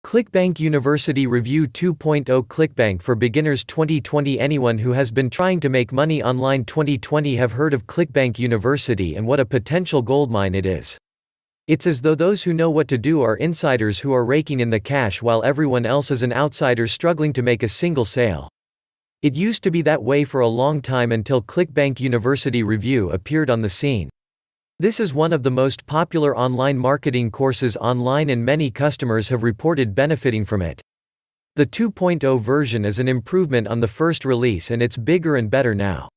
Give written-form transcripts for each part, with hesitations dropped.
ClickBank University Review 2.0 ClickBank for Beginners 2020. Anyone who has been trying to make money online 2020 have heard of ClickBank University and what a potential goldmine it is. It's as though those who know what to do are insiders who are raking in the cash while everyone else is an outsider struggling to make a single sale. It used to be that way for a long time until ClickBank University Review appeared on the scene. This is one of the most popular online marketing courses online, and many customers have reported benefiting from it. The 2.0 version is an improvement on the first release, and it's bigger and better now.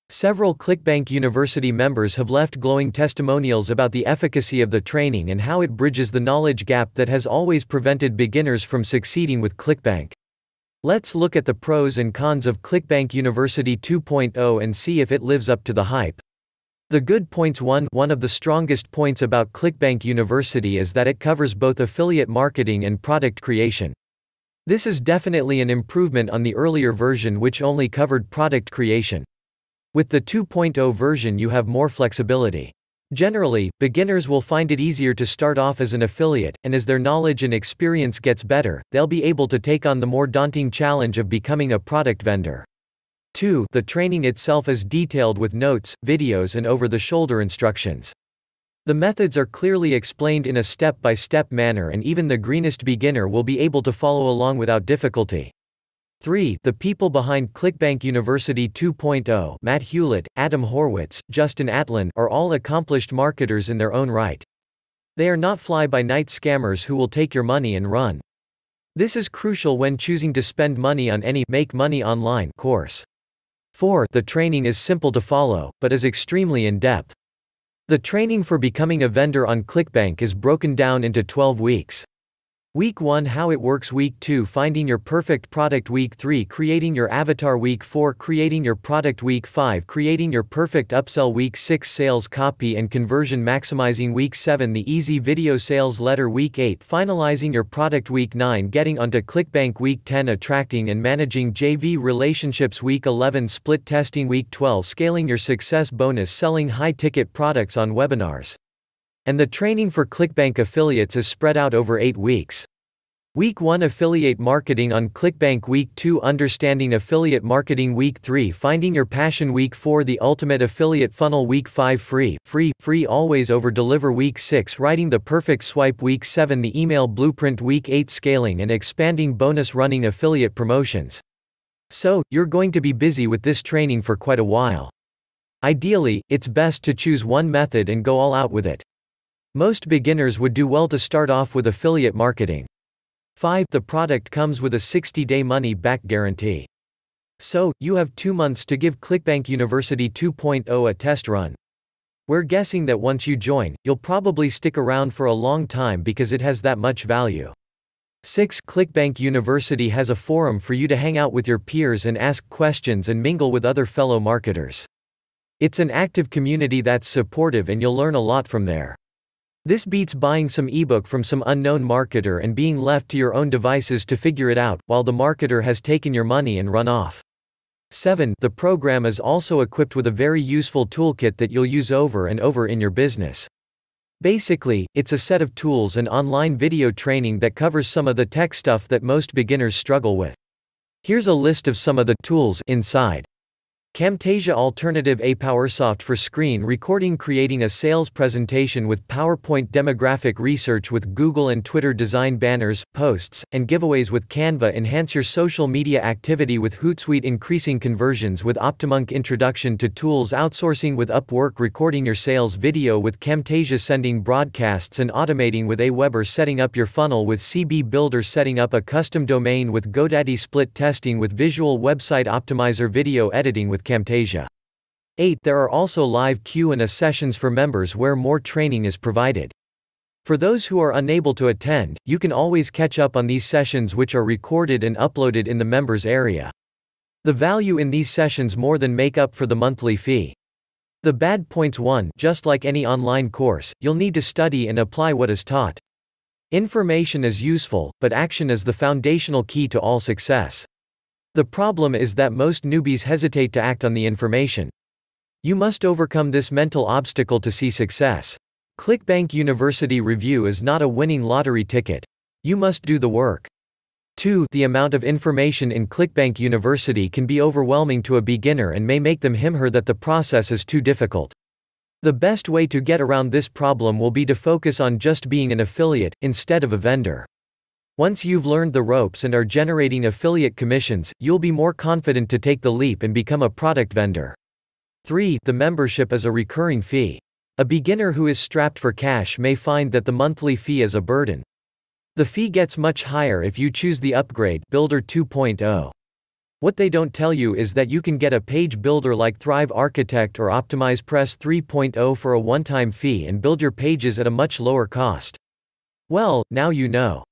Several ClickBank University members have left glowing testimonials about the efficacy of the training and how it bridges the knowledge gap that has always prevented beginners from succeeding with ClickBank. Let's look at the pros and cons of ClickBank University 2.0 and see if it lives up to the hype. The good points. One of the strongest points about ClickBank University is that it covers both affiliate marketing and product creation. This is definitely an improvement on the earlier version, which only covered product creation. With the 2.0 version, you have more flexibility. Generally, beginners will find it easier to start off as an affiliate, and as their knowledge and experience gets better, they'll be able to take on the more daunting challenge of becoming a product vendor. 2. The training itself is detailed with notes, videos, and over-the-shoulder instructions. The methods are clearly explained in a step-by-step manner, and even the greenest beginner will be able to follow along without difficulty. 3. The people behind ClickBank University 2.0, Matt Hewlett, Adam Horwitz, Justin Atlin, are all accomplished marketers in their own right. They are not fly-by-night scammers who will take your money and run. This is crucial when choosing to spend money on any Make Money Online course. 4. The training is simple to follow, but is extremely in-depth. The training for becoming a vendor on ClickBank is broken down into 12 weeks. Week 1, how it works. Week 2, finding your perfect product. Week 3, creating your avatar. Week 4, creating your product. Week 5, creating your perfect upsell. Week 6, sales copy and conversion maximizing. Week 7, the easy video sales letter. Week 8, finalizing your product. Week 9, getting onto ClickBank. Week 10, attracting and managing JV relationships. Week 11, split testing. Week 12, scaling your success bonus, selling high-ticket products on webinars. And the training for ClickBank affiliates is spread out over 8 weeks. Week 1, affiliate marketing on ClickBank. Week 2, understanding affiliate marketing. Week 3, finding your passion. Week 4, the ultimate affiliate funnel. Week 5, free, always over deliver. Week 6, writing the perfect swipe. Week 7, the email blueprint. Week 8, scaling and expanding bonus, running affiliate promotions. So, you're going to be busy with this training for quite a while. Ideally, it's best to choose one method and go all out with it. Most beginners would do well to start off with affiliate marketing. 5. The product comes with a 60-day money-back guarantee. So, you have 2 months to give ClickBank University 2.0 a test run. We're guessing that once you join, you'll probably stick around for a long time because it has that much value. 6. ClickBank University has a forum for you to hang out with your peers and ask questions and mingle with other fellow marketers. It's an active community that's supportive, and you'll learn a lot from there. This beats buying some ebook from some unknown marketer and being left to your own devices to figure it out, while the marketer has taken your money and run off. 7. The program is also equipped with a very useful toolkit that you'll use over and over in your business. Basically, it's a set of tools and online video training that covers some of the tech stuff that most beginners struggle with. Here's a list of some of the tools inside. Camtasia Alternative A, PowerSoft for screen recording, creating a sales presentation with PowerPoint, demographic research with Google and Twitter, design banners, posts, and giveaways with Canva, enhance your social media activity with Hootsuite, increasing conversions with Optimonk, introduction to tools, outsourcing with Upwork, recording your sales video with Camtasia, sending broadcasts and automating with Aweber, setting up your funnel with CB Builder, setting up a custom domain with GoDaddy, split testing with Visual Website Optimizer, video editing with Camtasia. 8. There are also live Q&A sessions for members where more training is provided. For those who are unable to attend, you can always catch up on these sessions, which are recorded and uploaded in the members area. The value in these sessions more than make up for the monthly fee. The bad points. 1. Just like any online course, you'll need to study and apply what is taught. Information is useful, but action is the foundational key to all success. The problem is that most newbies hesitate to act on the information. You must overcome this mental obstacle to see success. ClickBank University Review is not a winning lottery ticket. You must do the work. 2. The amount of information in ClickBank University can be overwhelming to a beginner and may make them him/her that the process is too difficult. The best way to get around this problem will be to focus on just being an affiliate, instead of a vendor. Once you've learned the ropes and are generating affiliate commissions, you'll be more confident to take the leap and become a product vendor. 3. The membership is a recurring fee. A beginner who is strapped for cash may find that the monthly fee is a burden. The fee gets much higher if you choose the upgrade, Builder 2.0. What they don't tell you is that you can get a page builder like Thrive Architect or Optimize Press 3.0 for a one-time fee and build your pages at a much lower cost. Well, now you know.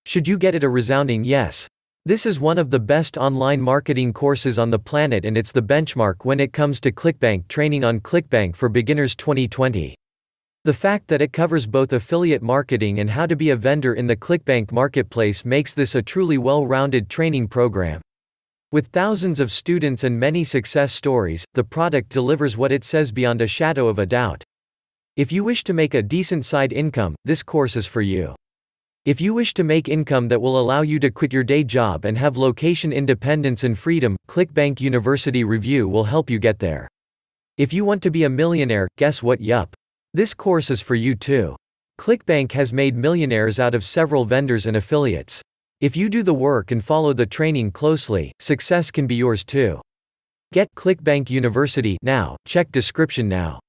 Should you get it? A resounding yes. This is one of the best online marketing courses on the planet, and it's the benchmark when it comes to ClickBank training on ClickBank for Beginners 2020. The fact that it covers both affiliate marketing and how to be a vendor in the ClickBank marketplace makes this a truly well-rounded training program. With thousands of students and many success stories, the product delivers what it says beyond a shadow of a doubt. If you wish to make a decent side income, this course is for you. If you wish to make income that will allow you to quit your day job and have location independence and freedom, ClickBank University Review will help you get there. If you want to be a millionaire, guess what? Yup. This course is for you too. ClickBank has made millionaires out of several vendors and affiliates. If you do the work and follow the training closely, success can be yours too. Get ClickBank University now. Check description now.